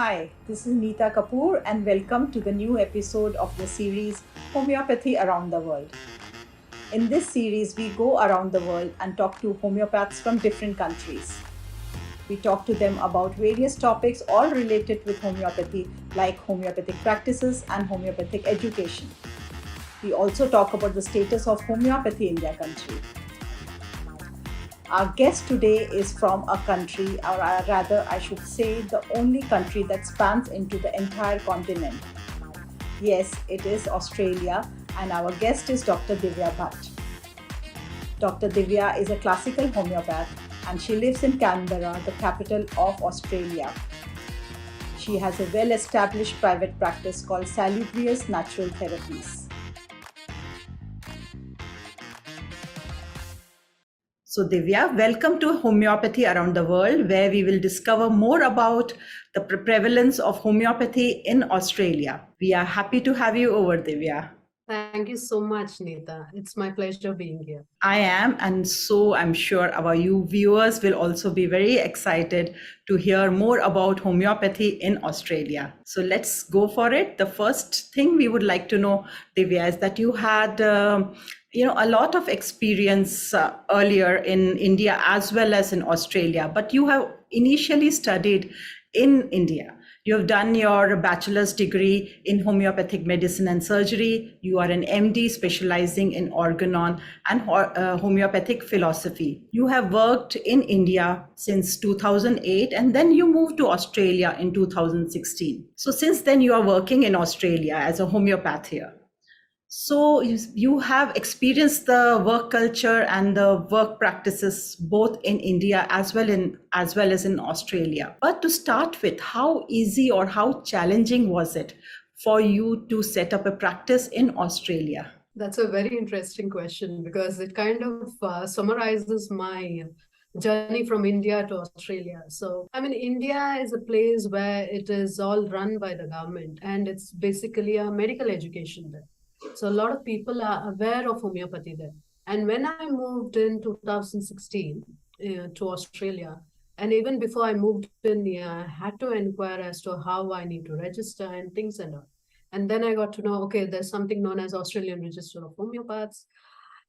Hi, this is Neeta Kapoor and welcome to the new episode of the series Homeopathy Around the World. In this series, we go around the world and talk to homeopaths from different countries. We talk to them about various topics all related with homeopathy like homeopathic practices and homeopathic education. We also talk about the status of homeopathy in their country. Our guest today is from a country, or rather, I should say, the only country that spans into the entire continent. Yes, it is Australia, and our guest is Dr. Divya Bhatt. Dr. Divya is a classical homeopath, and she lives in Canberra, the capital of Australia. She has a well-established private practice called Salubrious Natural Therapies. So Divya, welcome to Homeopathy Around the World, where we will discover more about the prevalence of homeopathy in Australia. We are happy to have you over, Divya. Thank you so much, Neeta. It's my pleasure being here. I am, and so I'm sure our viewers will also be very excited to hear more about homeopathy in Australia. So let's go for it. The first thing we would like to know, Divya, is that you had a lot of experience earlier in India as well as in Australia, but you have initially studied in India. You have done your bachelor's degree in homeopathic medicine and surgery. You are an MD specializing in organon and homeopathic philosophy. You have worked in India since 2008 and then you moved to Australia in 2016. So since then you are working in Australia as a homeopath here. So you have experienced the work culture and the work practices both in India as well as in Australia. But to start with, how easy or how challenging was it for you to set up a practice in Australia? That's a very interesting question because it kind of summarizes my journey from India to Australia. So, India is a place where it is all run by the government and it's basically a medical education there. So a lot of people are aware of homeopathy there. And when I moved in 2016 to Australia, and even before I moved in, I had to inquire as to how I need to register and things and all. And then I got to know, okay, there's something known as Australian Register of Homoeopaths.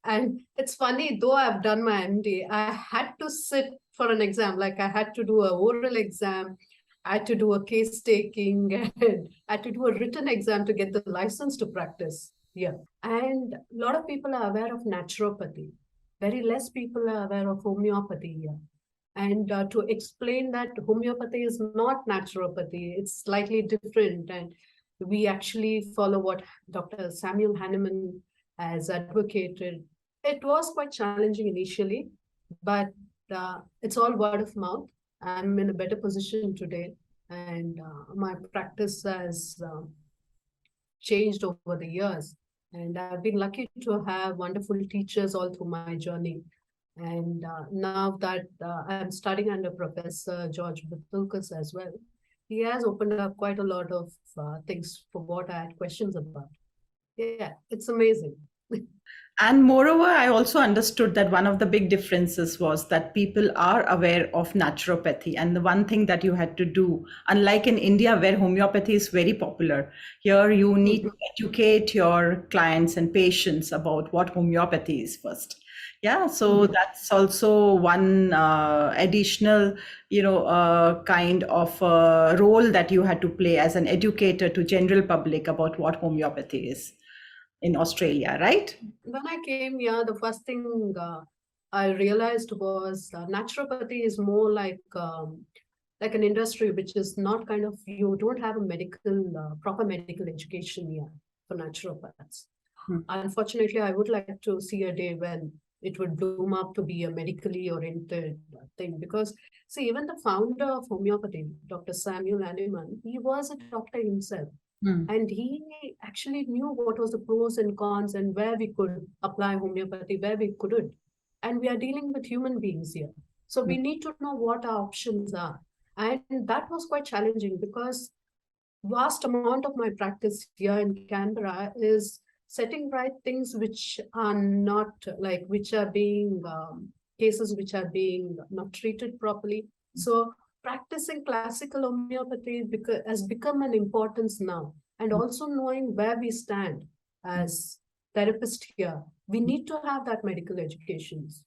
And it's funny, though I've done my MD, I had to sit for an exam. Like I had to do an oral exam, I had to do a case taking, and I had to do a written exam to get the license to practice. Yeah. And a lot of people are aware of naturopathy. Very less people are aware of homeopathy here. And to explain that homeopathy is not naturopathy, it's slightly different. And we actually follow what Dr. Samuel Hahnemann has advocated. It was quite challenging initially, but it's all word of mouth. I'm in a better position today, and my practice has changed over the years. And I've been lucky to have wonderful teachers all through my journey. And now that I'm studying under Professor George Vithoulkas as well, he has opened up quite a lot of things for what I had questions about. Yeah, it's amazing. And moreover, I also understood that one of the big differences was that people are aware of naturopathy. And the one thing that you had to do, unlike in India where homeopathy is very popular, here you need to educate your clients and patients about what homeopathy is first. Yeah, so that's also one additional, kind of role that you had to play as an educator to general public about what homeopathy is in Australia, right? When I came here, the first thing I realized was naturopathy is more like an industry which is not kind of, you don't have a proper medical education here for naturopaths. Unfortunately, I would like to see a day when it would bloom up to be a medically oriented thing because, see, even the founder of homeopathy, Dr. Samuel Hahnemann, he was a doctor himself. And he actually knew what was the pros and cons and where we could apply homeopathy, where we couldn't. And we are dealing with human beings here. So we need to know what our options are. And that was quite challenging because vast amount of my practice here in Canberra is setting right things which are not which are being cases which are being not treated properly. So practicing classical homeopathy has become an importance now. And also knowing where we stand as therapists here, we need to have that medical educations.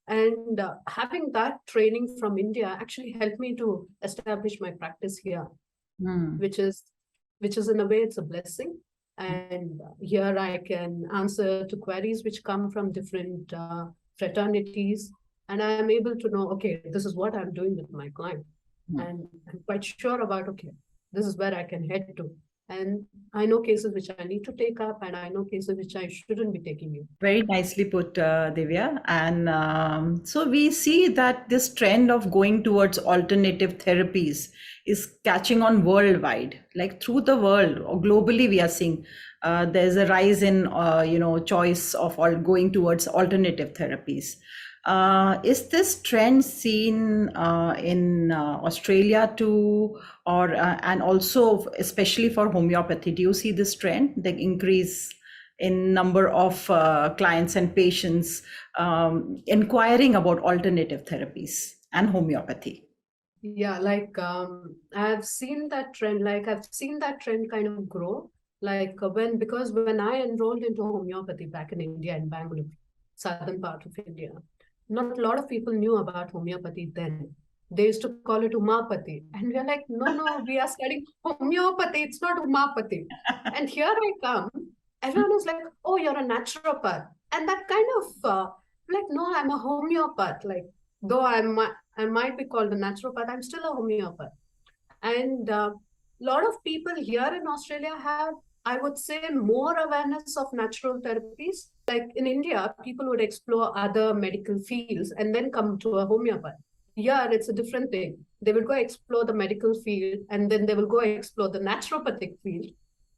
And having that training from India actually helped me to establish my practice here, which is in a way it's a blessing. And here I can answer to queries which come from different fraternities, and I am able to know, okay, this is what I'm doing with my client, and I'm quite sure about, okay, this is where I can head to. And I know cases which I need to take up, and I know cases which I shouldn't be taking in. Very nicely put, Divya. And so we see that this trend of going towards alternative therapies is catching on worldwide, like through the world or globally. We are seeing there's a rise in choice of all going towards alternative therapies. Is this trend seen in Australia too, or and also especially for homeopathy? Do you see this trend, the increase in number of clients and patients inquiring about alternative therapies and homeopathy? Yeah, like I've seen that trend. Kind of grow. Because when I enrolled into homeopathy back in India, in Bangalore, southern part of India, not a lot of people knew about homeopathy then. They used to call it Homeopathy. And we are like, no, we are studying homeopathy. It's not Homeopathy. And here I come. Everyone is like, oh, you're a naturopath. And that kind of, no, I'm a homeopath. Like, though I might be called a naturopath, I'm still a homeopath. And a lot of people here in Australia have, I would say, more awareness of natural therapies. Like in India, people would explore other medical fields and then come to a homeopath. Here, it's a different thing. They will go explore the medical field, and then they will go explore the naturopathic field,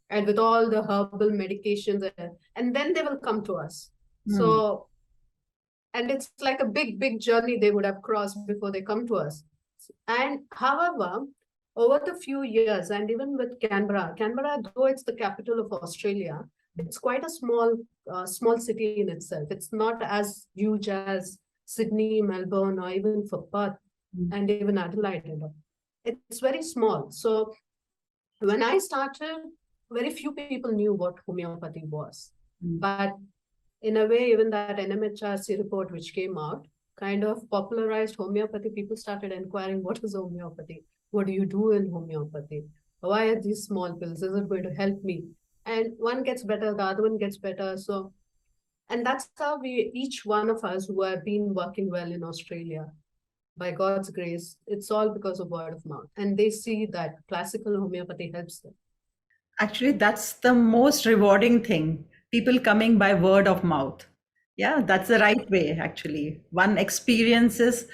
and with all the herbal medications, and then they will come to us. So, and it's like a big journey they would have crossed before they come to us. And however, over the few years, and even with Canberra, though it's the capital of Australia, it's quite a small city in itself. It's not as huge as Sydney, Melbourne, or even for Perth, and even Adelaide. It's very small. So when I started, very few people knew what homeopathy was. But in a way, even that NMHRC report which came out kind of popularized homeopathy. People started inquiring, what is homeopathy? What do you do in homeopathy? Why are these small pills? Is it going to help me? And one gets better, the other one gets better. So, and that's how each one of us who have been working well in Australia, by God's grace, it's all because of word of mouth. And they see that classical homeopathy helps them. Actually, that's the most rewarding thing. People coming by word of mouth. Yeah, that's the right way, actually. One experiences,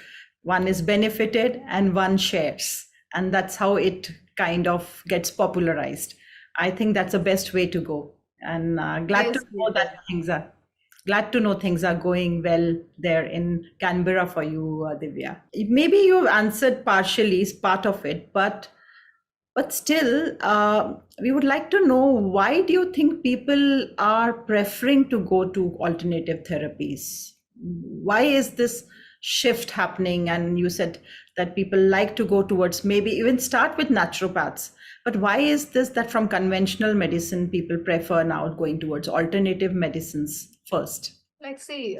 one is benefited, and one shares. And that's how it kind of gets popularized. I think that's the best way to go. And glad to know that things are going well there in Canberra for you, Divya. Maybe you answered partially, part of it, but still, we would like to know, why do you think people are preferring to go to alternative therapies? Why is this shift happening? And you said that people like to go towards, maybe even start with naturopaths. But why is this that from conventional medicine, people prefer now going towards alternative medicines first? Like, see,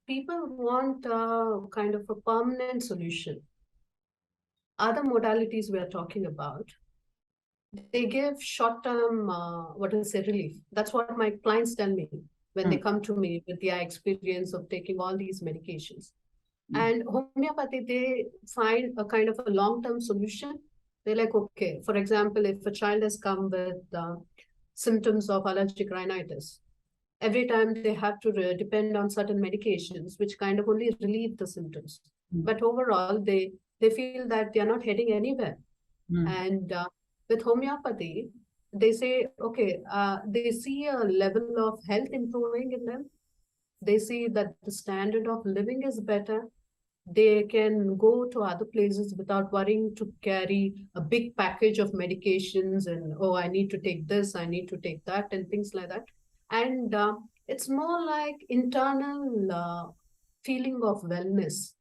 people want kind of a permanent solution. Other modalities we are talking about, they give short-term, relief. That's what my clients tell me when they come to me with their experience of taking all these medications. And homeopathy, they find a kind of a long-term solution. They're like, okay, for example, if a child has come with symptoms of allergic rhinitis, every time they have to depend on certain medications, which kind of only relieve the symptoms. But overall, they feel that they are not heading anywhere. And with homeopathy, they say, okay, they see a level of health improving in them. They see that the standard of living is better. They can go to other places without worrying to carry a big package of medications and, oh, I need to take this, I need to take that, and things like that. And it's more like internal feeling of wellness.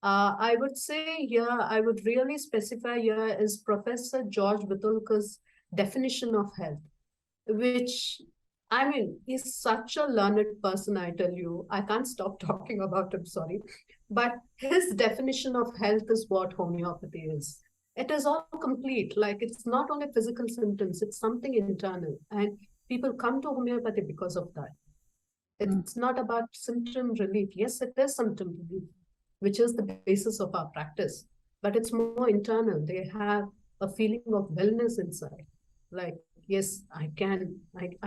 I would say here, I would really specify here is Professor George Vithoulkas' definition of health, which, I mean, he's such a learned person, I tell you. I can't stop talking about him, sorry. But his definition of health is what homeopathy is. It is all complete. Like, it's not only physical symptoms, it's something internal. And people come to homeopathy because of that. It's not about symptom relief. Yes, it is symptom relief, which is the basis of our practice, but it's more internal. They have a feeling of wellness inside. Like, yes, I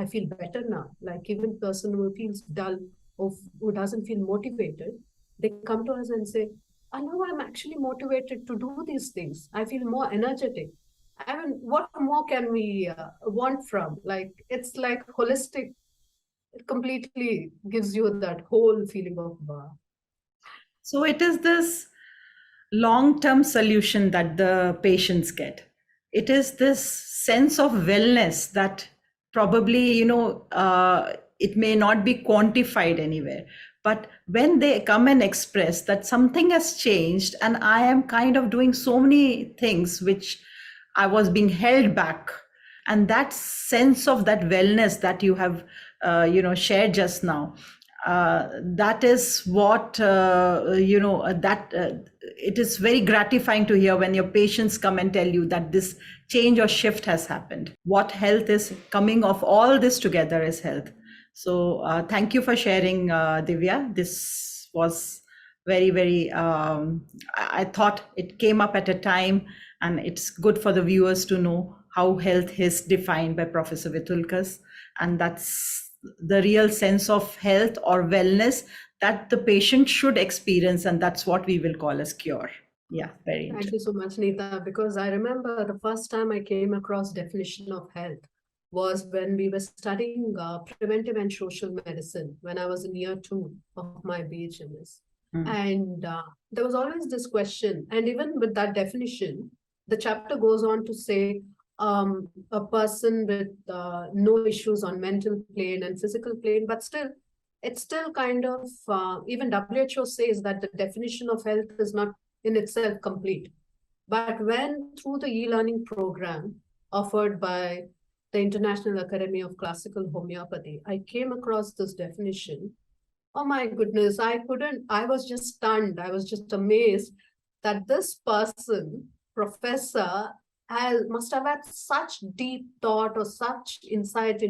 feel better now. Like, even person who feels dull or who doesn't feel motivated, they come to us and say, I know I'm actually motivated to do these things. I feel more energetic. I mean, what more can we want from? Like, it's like holistic. It completely gives you that whole feeling of So it is this long-term solution that the patients get. It is this sense of wellness that probably, it may not be quantified anywhere. But when they come and express that something has changed and I am kind of doing so many things which I was being held back, and that sense of that wellness that you have, shared just now, that is what that it is very gratifying to hear when your patients come and tell you that this change or shift has happened. What health is coming of all this together is health. So thank you for sharing, Divya. This was very, very, I thought it came up at a time, and it's good for the viewers to know how health is defined by Professor Vithoulkas. And that's the real sense of health or wellness that the patient should experience. And that's what we will call as cure. Yeah, very Thank interesting. you so much, Neeta, because I remember the first time I came across definition of health was when we were studying preventive and social medicine when I was in year 2 of my BHMS. And there was always this question, and even with that definition, the chapter goes on to say a person with no issues on mental plane and physical plane, but still, it's still kind of, even WHO says that the definition of health is not in itself complete. But when through the e-learning program offered by the International Academy of Classical Homeopathy, I came across this definition. Oh my goodness, I was just stunned. I was just amazed that this person, professor, must have had such deep thought or such insight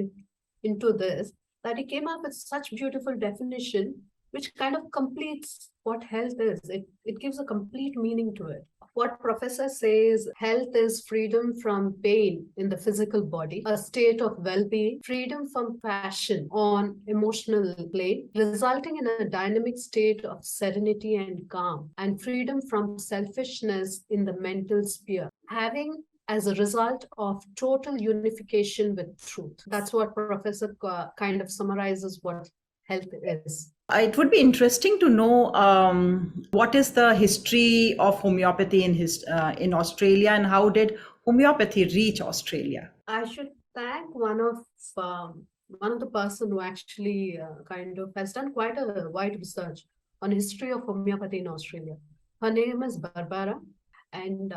into this, that he came up with such beautiful definition, which kind of completes what health is. It gives a complete meaning to it. What professor says, health is freedom from pain in the physical body, a state of well-being, freedom from passion on emotional plane, resulting in a dynamic state of serenity and calm, and freedom from selfishness in the mental sphere, having as a result of total unification with truth. That's what Professor kind of summarizes what health is. It would be interesting to know what is the history of homeopathy in Australia, and how did homeopathy reach Australia? I should thank one of the person who actually kind of has done quite a wide research on history of homeopathy in Australia. Her name is Barbara, and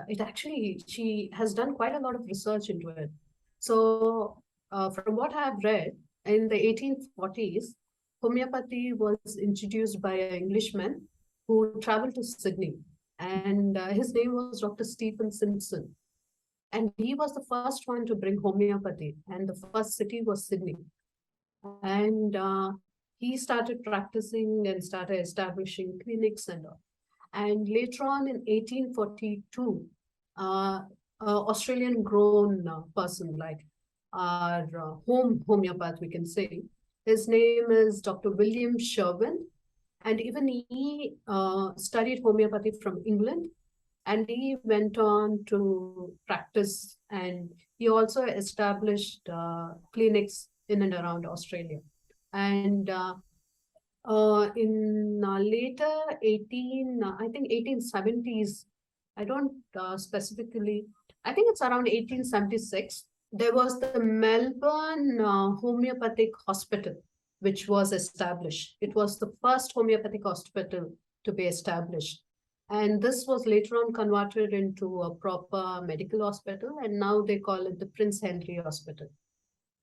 she has done quite a lot of research into it. So from what I have read, in the 1840s, homeopathy was introduced by an Englishman who traveled to Sydney, and his name was Dr. Stephen Simpson. And he was the first one to bring homeopathy, and the first city was Sydney. And he started practicing and started establishing clinics and all. And later on in 1842, Australian grown person, like our home homeopath, we can say, his name is Dr. William Sherwin. And even he studied homeopathy from England. And he went on to practice, and he also established clinics in and around Australia. And in later 1870s, I don't specifically, I think it's around 1876, there was the Melbourne Homeopathic Hospital, which was established. It was the first homeopathic hospital to be established. And this was later on converted into a proper medical hospital, and now they call it the Prince Henry Hospital.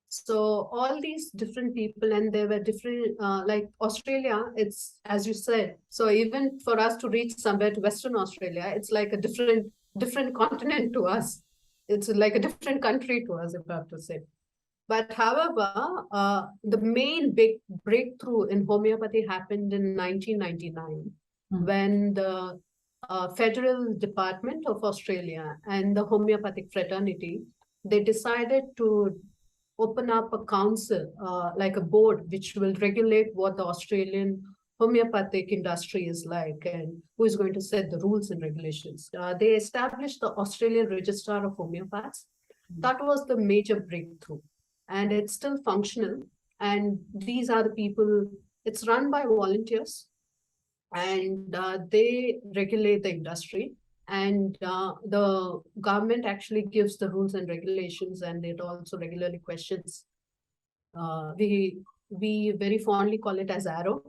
So all these different people, and there were different, like Australia, it's, as you said, so even for us to reach somewhere to Western Australia, it's like a different continent to us. It's like a different country to us, if I have to say. But however, the main big breakthrough in homeopathy happened in 1999, when the Federal Department of Australia and the Homeopathic Fraternity, they decided to open up a council, like a board, which will regulate what the Australian homeopathic industry is like and who is going to set the rules and regulations. They established the Australian Register of Homoeopaths. That was the major breakthrough. And it's still functional. And these are the people, it's run by volunteers, and they regulate the industry. And the government actually gives the rules and regulations, and it also regularly questions. We very fondly call it as AROH,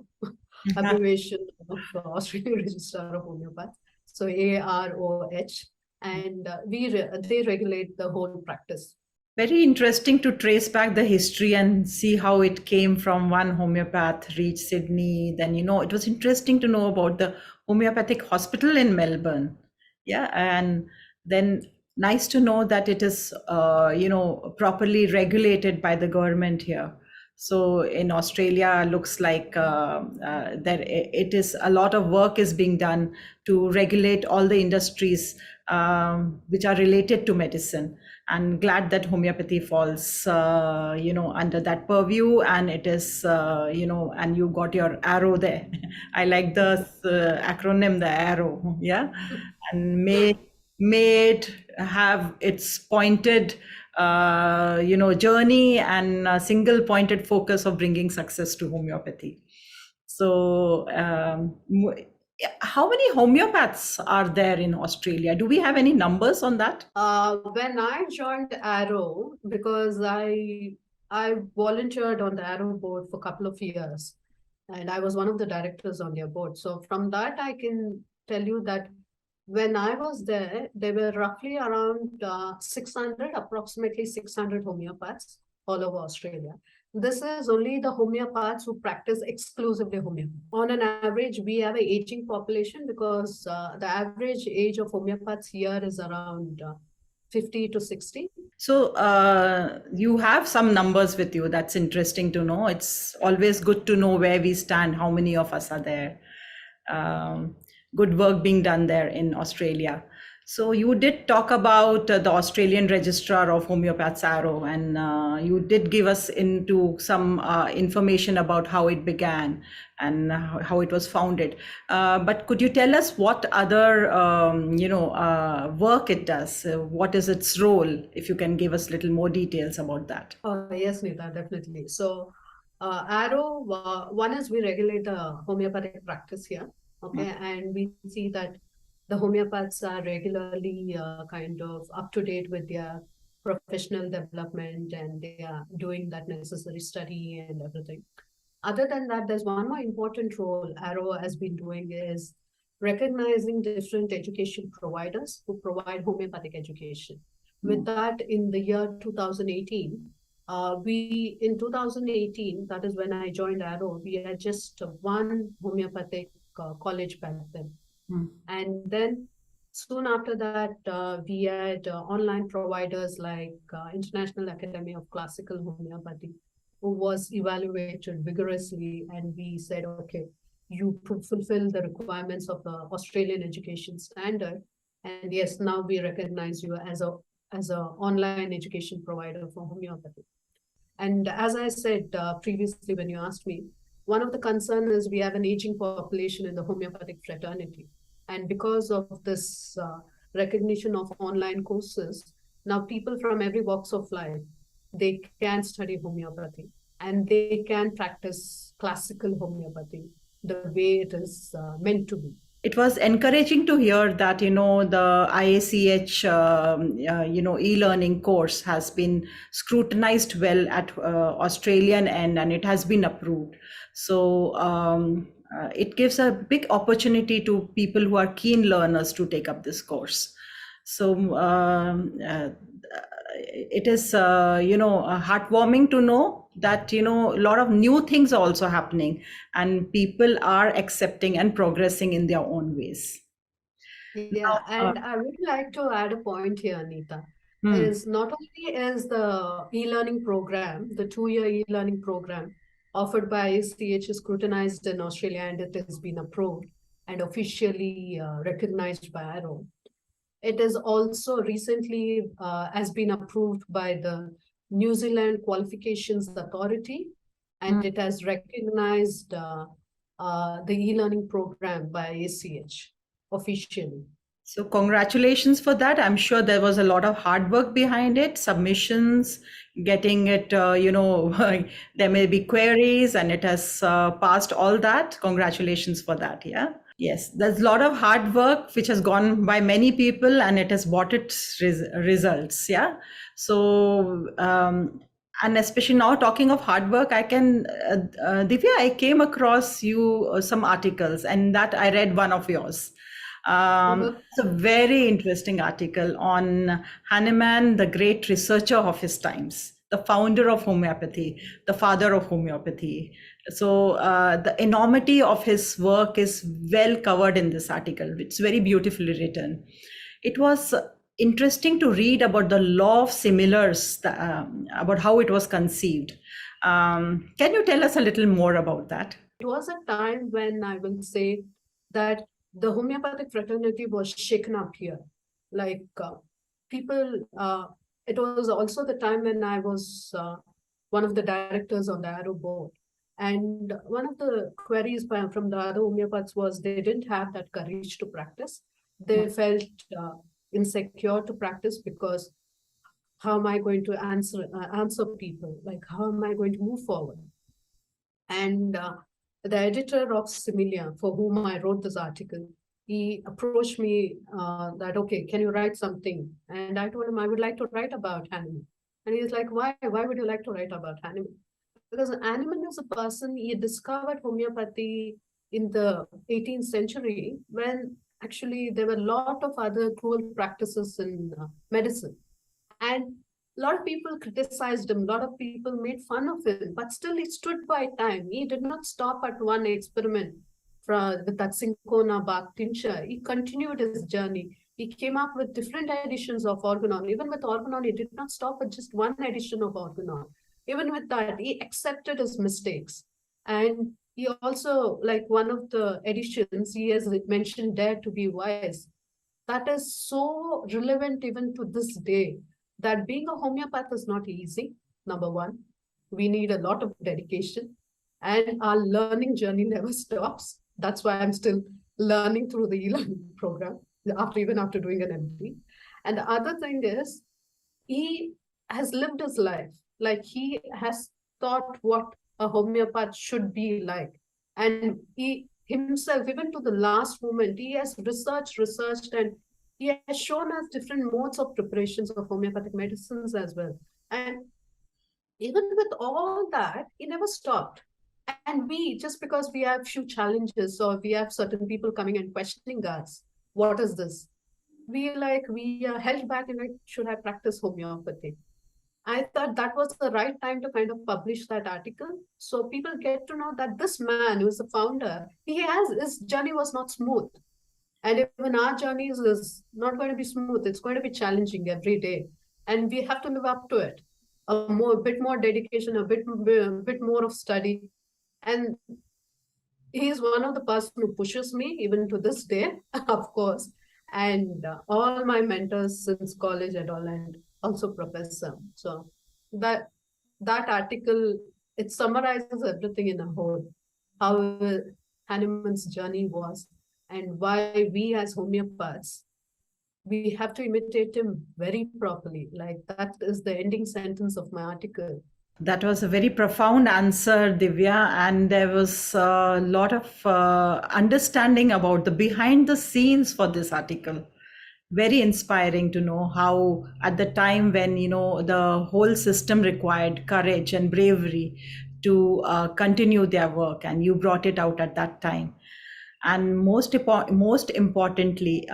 abbreviation of Australian Register of Homoeopaths. So AROH, and they regulate the whole practice. Very interesting to trace back the history and see how it came from one homeopath, reached Sydney. Then, it was interesting to know about the homeopathic hospital in Melbourne. Yeah. And then nice to know that it is, properly regulated by the government here. So in Australia, looks like that it is a lot of work is being done to regulate all the industries which are related to medicine. And glad that homeopathy falls, under that purview, and it is, and you got your AROH there. I like the acronym, the AROH, yeah, and may it have its pointed, journey and a single pointed focus of bringing success to homeopathy. So, how many homeopaths are there in Australia? Do we have any numbers on that? When I joined AROH, because I volunteered on the AROH board for a couple of years, and I was one of the directors on their board. So from that, I can tell you that when I was there, there were roughly around 600, approximately 600 homeopaths all over Australia. This is only the homeopaths who practice exclusively homeopathy. On an average, we have an aging population because the average age of homeopaths here is around 50 to 60. So you have some numbers with you. That's interesting to know. It's always good to know where we stand, how many of us are there. Good work being done there in Australia. So you did talk about the Australian Registrar of Homeopaths, AROH, and you did give us into some information about how it began and how it was founded. But could you tell us what other, work it does? What is its role? If you can give us a little more details about that. Yes, Neeta, definitely. So AROH, one is we regulate the homeopathic practice here. Okay, and we see that the homeopaths are regularly kind of up to date with their professional development, and they are doing that necessary study and everything. Other than that, there's one more important role AROH has been doing is recognizing different education providers who provide homeopathic education. With that, in the year 2018, in 2018, that is when I joined AROH, we had just one homeopathic college back then. And then soon after that, we had online providers like International Academy of Classical Homeopathy, who was evaluated vigorously, and we said, okay, you fulfill the requirements of the Australian education standard, and yes, now we recognize you as a online education provider for homeopathy. And as I said previously when you asked me, one of the concerns is we have an aging population in the homeopathic fraternity. And because of this recognition of online courses, now people from every walks of life, they can study homeopathy and they can practice classical homeopathy the way it is meant to be. It was encouraging to hear that, the IACH, e-learning course has been scrutinized well at Australian end, and it has been approved. So it gives a big opportunity to people who are keen learners to take up this course. So it is, heartwarming to know that, a lot of new things are also happening, and people are accepting and progressing in their own ways. Yeah, and I would like to add a point here, Neeta, Hmm. is not only is the e-learning program, the 2-year e-learning program offered by ACH is scrutinized in Australia, and it has been approved and officially recognized by AROH. It is also recently has been approved by the New Zealand Qualifications Authority, and it has recognized the e-learning program by ACH officially. So congratulations for that. I'm sure there was a lot of hard work behind it, submissions, getting it, there may be queries, and it has passed all that. Congratulations for that. Yeah. Yes, there's a lot of hard work which has gone by many people, and it has brought its results. Yeah. So, and especially now talking of hard work, I can, Divya, I came across you some articles, and that I read one of yours. It's a very interesting article on Hahnemann, the great researcher of his times, the founder of homeopathy, the father of homeopathy. So the enormity of his work is well covered in this article. It's very beautifully written. It was interesting to read about the law of similars, about how it was conceived. Can you tell us a little more about that? It was a time when I will say that the homeopathic fraternity was shaken up here. Like people, it was also the time when I was one of the directors on the AROH board. And one of the queries from the other homeopaths was they didn't have that courage to practice. They felt insecure to practice because how am I going to answer people? Like, how am I going to move forward? And the editor of Similia, for whom I wrote this article, he approached me that, okay, can you write something? And I told him I would like to write about Hahnemann. And he's like, why? Why would you like to write about Hahnemann? Because Hahnemann is a person, he discovered homeopathy in the 18th century when actually there were a lot of other cruel practices in medicine. And a lot of people criticized him, a lot of people made fun of him, but still he stood by time. He did not stop at one experiment with that cinchona bark tincture. He continued his journey. He came up with different editions of organol. Even with organol, he did not stop at just one edition of organol. Even with that, he accepted his mistakes. And he also, like one of the editions, he has mentioned Dare to be Wise. That is so relevant even to this day, that being a homeopath is not easy, number one. We need a lot of dedication, and our learning journey never stops. That's why I'm still learning through the e-learning program, even after doing an MD. And the other thing is, he has lived his life. Like, he has thought what a homeopath should be like. And he himself, even to the last moment, he has researched, and he has shown us different modes of preparations of homeopathic medicines as well. And even with all that, he never stopped. And we, just because we have few challenges or we have certain people coming and questioning us, what is this? We are held back and like, should I practice homeopathy? I thought that was the right time to kind of publish that article. So people get to know that this man who is the founder, his journey was not smooth. And even our journey is not going to be smooth. It's going to be challenging every day. And we have to live up to it. A bit more dedication, a bit more of study. And he's one of the person who pushes me even to this day, of course. And all my mentors since college and all, and also professor. So that article, it summarizes everything in a whole, how Hahnemann's journey was, and why we as homeopaths, we have to imitate him very properly. Like, that is the ending sentence of my article. That was a very profound answer, Divya, and there was a lot of understanding about the behind the scenes for this article. Very inspiring to know how, at the time when the whole system required courage and bravery to continue their work, and you brought it out at that time. And most importantly,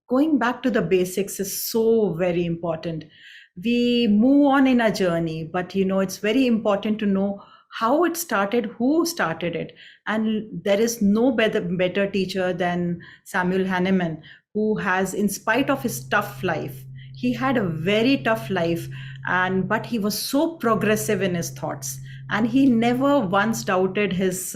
going back to the basics is so very important. We move on in a journey, but it's very important to know how it started, who started it. And there is no better teacher than Samuel Hahnemann, who has, in spite of his tough life, he had a very tough life, and but he was so progressive in his thoughts, and he never once doubted his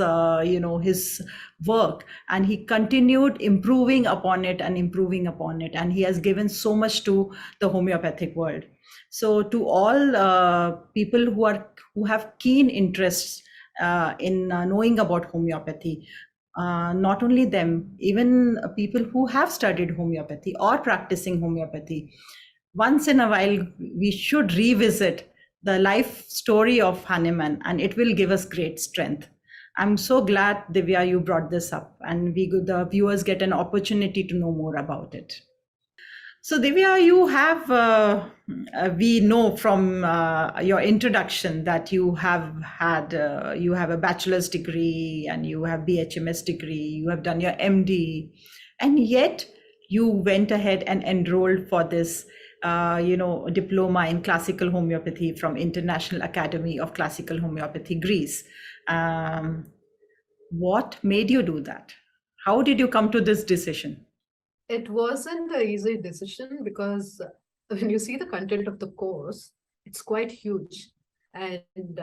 work, and he continued improving upon it and improving upon it, and he has given so much to the homeopathic world. So to all people who have keen interests in knowing about homeopathy, not only them, even people who have studied homeopathy or practicing homeopathy, once in a while we should revisit the life story of Hahnemann, and it will give us great strength. I'm so glad, Divya, you brought this up, and the viewers get an opportunity to know more about it. So, Divya, we know from your introduction that you have a bachelor's degree, and you have BHMS degree, you have done your MD, and yet you went ahead and enrolled for this, diploma in classical homeopathy from International Academy of Classical Homeopathy, Greece. Um, what made you do that? How did you come to this decision? It wasn't an easy decision because when you see the content of the course, it's quite huge. And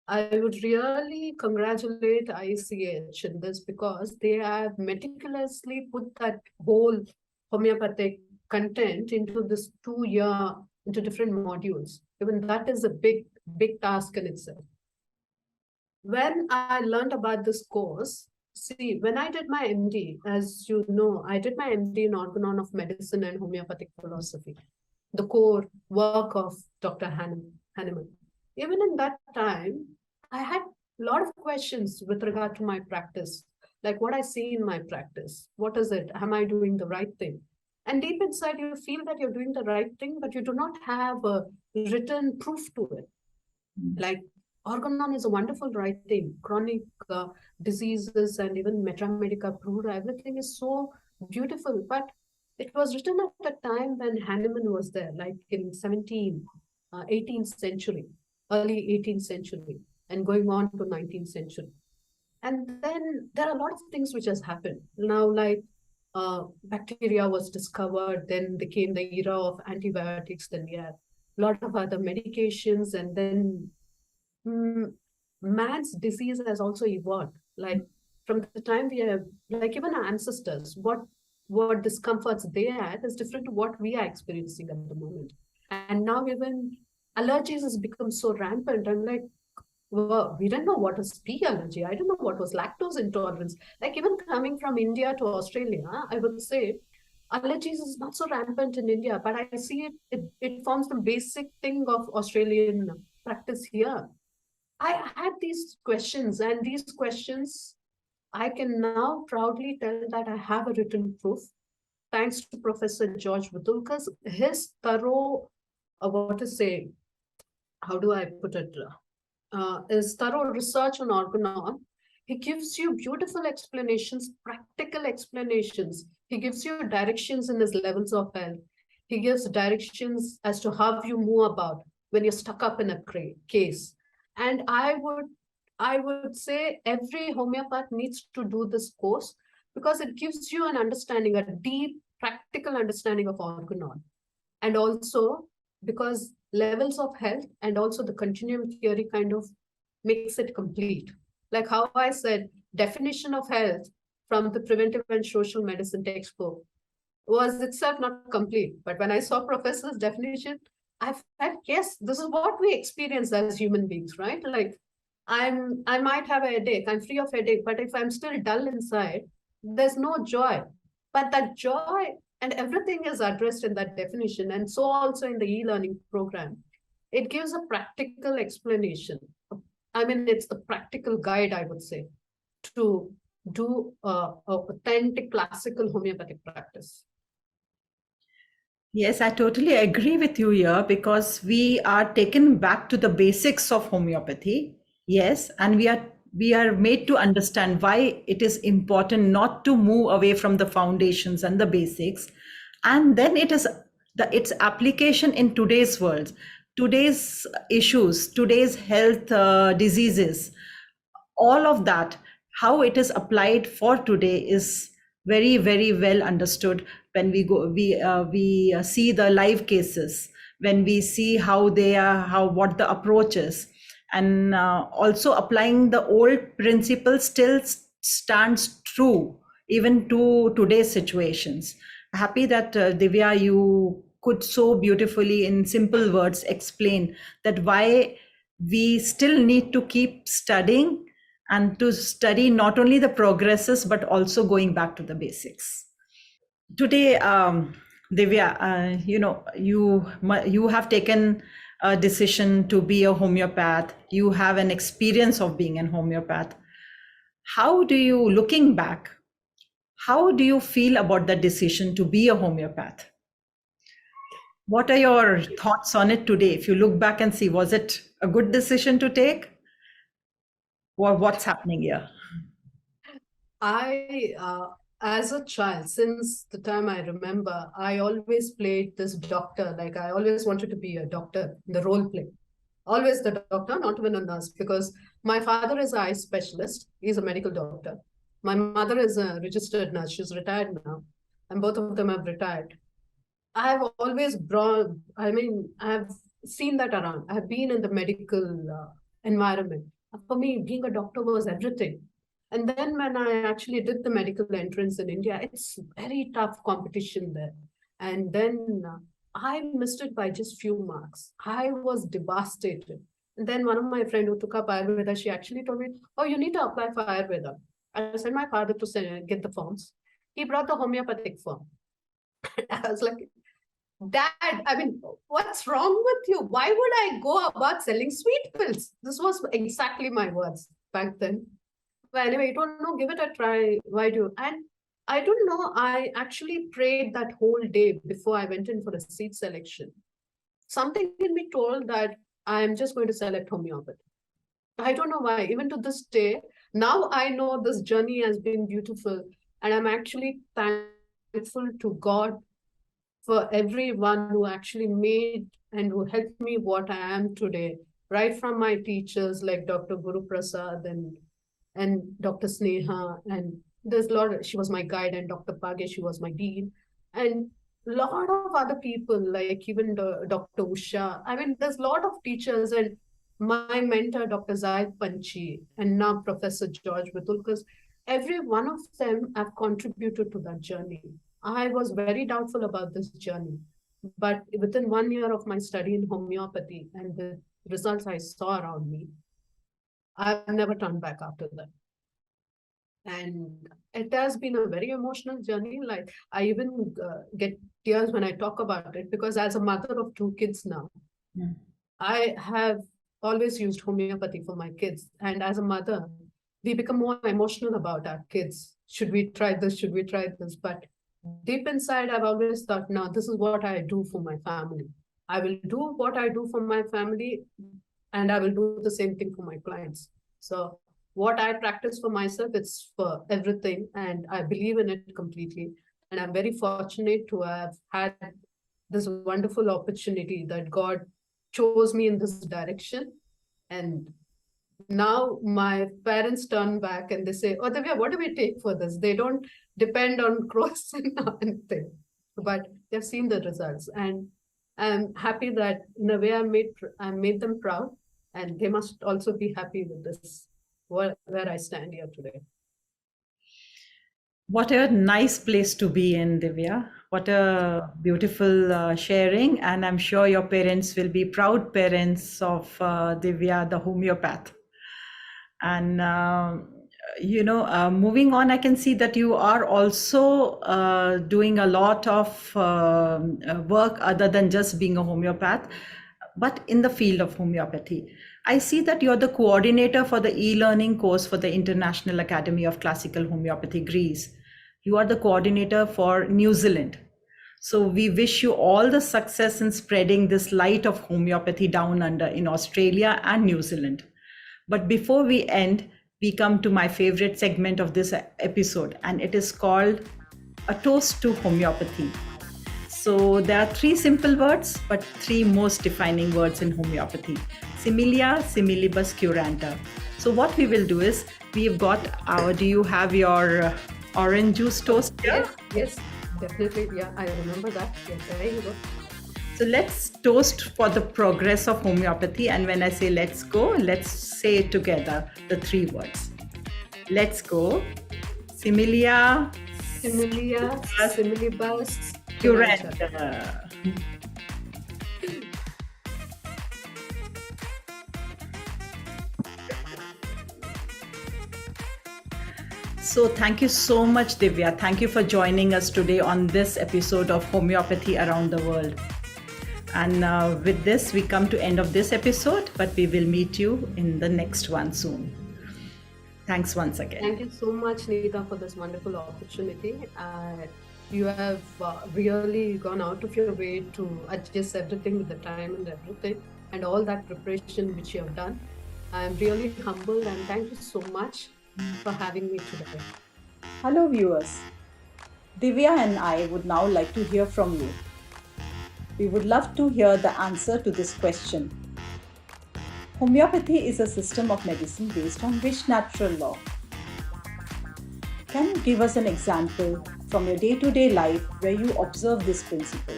I would really congratulate ICH in this because they have meticulously put that whole homeopathic content into this 2 year, into different modules. Even that is a big task in itself. When I learned about this course, see, when I did my MD, as you know, I did my MD in Organon of Medicine and Homeopathic Philosophy, the core work of Dr. Hahnemann. Even in that time, I had a lot of questions with regard to my practice, like what I see in my practice. What is it? Am I doing the right thing? And deep inside, you feel that you're doing the right thing, but you do not have a written proof to it. Like Organon is a wonderful writing, chronic diseases and even Metramedica Prura, everything is so beautiful. But it was written at a time when Hahnemann was there, like in 18th century, early 18th century, and going on to 19th century. And then there are a lot of things which has happened. Now, like bacteria was discovered, then came the era of antibiotics, then we had a lot of other medications, and then man's disease has also evolved. Like from the time we have, like even our ancestors, what discomforts they had is different to what we are experiencing at the moment. And now even allergies has become so rampant. I'm like, well, we didn't know what was pea allergy. I don't know what was lactose intolerance. Like even coming from India to Australia, I would say allergies is not so rampant in India, but I see it forms the basic thing of Australian practice here. I had these questions, and these questions, I can now proudly tell that I have a written proof, thanks to Professor George Vithoulkas, his thorough, what to say, how do I put it, his thorough research on Organon. He gives you beautiful explanations, practical explanations. He gives you directions in his levels of health. He gives directions as to how you move about when you're stuck up in a case. And I would say every homeopath needs to do this course because it gives you an understanding, a deep practical understanding of Organon. And also because levels of health and also the continuum theory kind of makes it complete. Like how I said, definition of health from the preventive and social medicine textbook was itself not complete. But when I saw Professor's definition, I felt, yes, this is what we experience as human beings, right? Like I might have a headache, I'm free of headache, but if I'm still dull inside, there's no joy. But that joy and everything is addressed in that definition. And so also in the e-learning program. It gives a practical explanation. I mean, it's a practical guide, I would say, to do a authentic classical homeopathic practice. Yes, I totally agree with you here because we are taken back to the basics of homeopathy. Yes, and we are made to understand why it is important not to move away from the foundations and the basics. And then it is its application in today's world, today's issues, today's health diseases, all of that, how it is applied for today is very, very well understood when we see the live cases, when we see how they are, how what the approach is, and also applying the old principle still stands true even to today's situations. Happy that Divya, you could so beautifully in simple words explain that why we still need to keep studying, and to study not only the progresses but also going back to the basics. Today, Divya, you have taken a decision to be a homeopath. You have an experience of being an homeopath. How do you, looking back, how do you feel about the decision to be a homeopath? What are your thoughts on it today? If you look back and see, was it a good decision to take, or what's happening here? I, as a child, since the time I remember, I always played this doctor. Like I always wanted to be a doctor in the role play. Always the doctor, not even a nurse, because my father is an eye specialist. He's a medical doctor. My mother is a registered nurse. She's retired now, and both of them have retired. I have always brought, I mean, I have seen that around. I have been in the medical environment. For me, being a doctor was everything. And then when I actually did the medical entrance in India, it's very tough competition there. And then I missed it by just few marks. I was devastated. And then one of my friend who took up Ayurveda, she actually told me, "Oh, you need to apply for Ayurveda." I sent my father to get the forms. He brought the homeopathic form. I was like, "Dad, I mean, what's wrong with you? Why would I go about selling sweet pills?" This was exactly my words back then. But anyway, it was no, give it a try. Why do? And I don't know. I actually prayed that whole day before I went in for a seat selection. Something in me told that I'm just going to select homeopathy. I don't know why. Even to this day, now I know this journey has been beautiful, and I'm actually thankful to God for everyone who actually made and who helped me what I am today, right from my teachers like Dr. Guru Prasad and Dr. Sneha, and there's a lot of, she was my guide, and Dr. Page, she was my dean, and a lot of other people like even Dr. Usha. I mean, there's a lot of teachers, and my mentor, Dr. Zaid Panchi, and now Professor George Vithoulkas, every one of them have contributed to that journey. I was very doubtful about this journey, but within 1 year of my study in homeopathy and the results I saw around me, I've never turned back after that. And it has been a very emotional journey. Like I even get tears when I talk about it, because as a mother of two kids now, I have always used homeopathy for my kids. And as a mother, we become more emotional about our kids. Should we try this? Should we try this? But deep inside, I've always thought, no, this is what I do for my family. I will do what I do for my family, and I will do the same thing for my clients. So what I practice for myself, it's for everything, and I believe in it completely. And I'm very fortunate to have had this wonderful opportunity that God chose me in this direction. And now my parents turn back and they say, "Oh, Divya, what do we take for this?" They don't depend on cross or anything, but they've seen the results. And I'm happy that in a way I made them proud, and they must also be happy with this, where I stand here today. What a nice place to be in, Divya. What a beautiful sharing. And I'm sure your parents will be proud parents of Divya, the homeopath. And, moving on, I can see that you are also doing a lot of work other than just being a homeopath. but in the field of homeopathy. I see that you're the coordinator for the e-learning course for the International Academy of Classical Homeopathy, Greece. You are the coordinator for New Zealand. So we wish you all the success in spreading this light of homeopathy down under in Australia and New Zealand. But before we end, we come to my favorite segment of this episode, and it is called A Toast to Homeopathy. So there are three simple words, but three most defining words in homeopathy. Similia similibus curanta. So what we will do is, we've got our, do you have your orange juice toast here? Yes, definitely. Yeah, I remember that. Yes, there you go. So let's toast for the progress of homeopathy. And when I say let's go, let's say together the three words. Let's go. Similia similibus curanta. So thank you so much, Divya. Thank you for joining us today on this episode of Homeopathy Around the World. And with this, we come to end of this episode, but we will meet you in the next one soon. Thanks once again. Thank you so much, Neeta, for this wonderful opportunity. You have really gone out of your way to adjust everything with the time and everything, and all that preparation which you have done. I'm really humbled, and thank you so much for having me today. Hello viewers. Divya and I would now like to hear from you. We would love to hear the answer to this question. Homeopathy is a system of medicine based on which natural law? Can you give us an example from your day-to-day life where you observe this principle?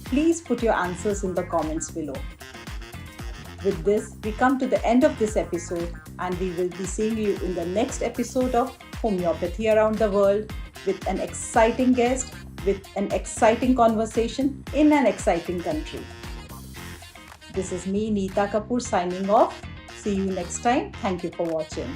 Please put your answers in the comments below. With this, we come to the end of this episode, and we will be seeing you in the next episode of Homeopathy Around the World with an exciting guest, with an exciting conversation in an exciting country. This is me, Neeta Kapoor, signing off. See you next time. Thank you for watching.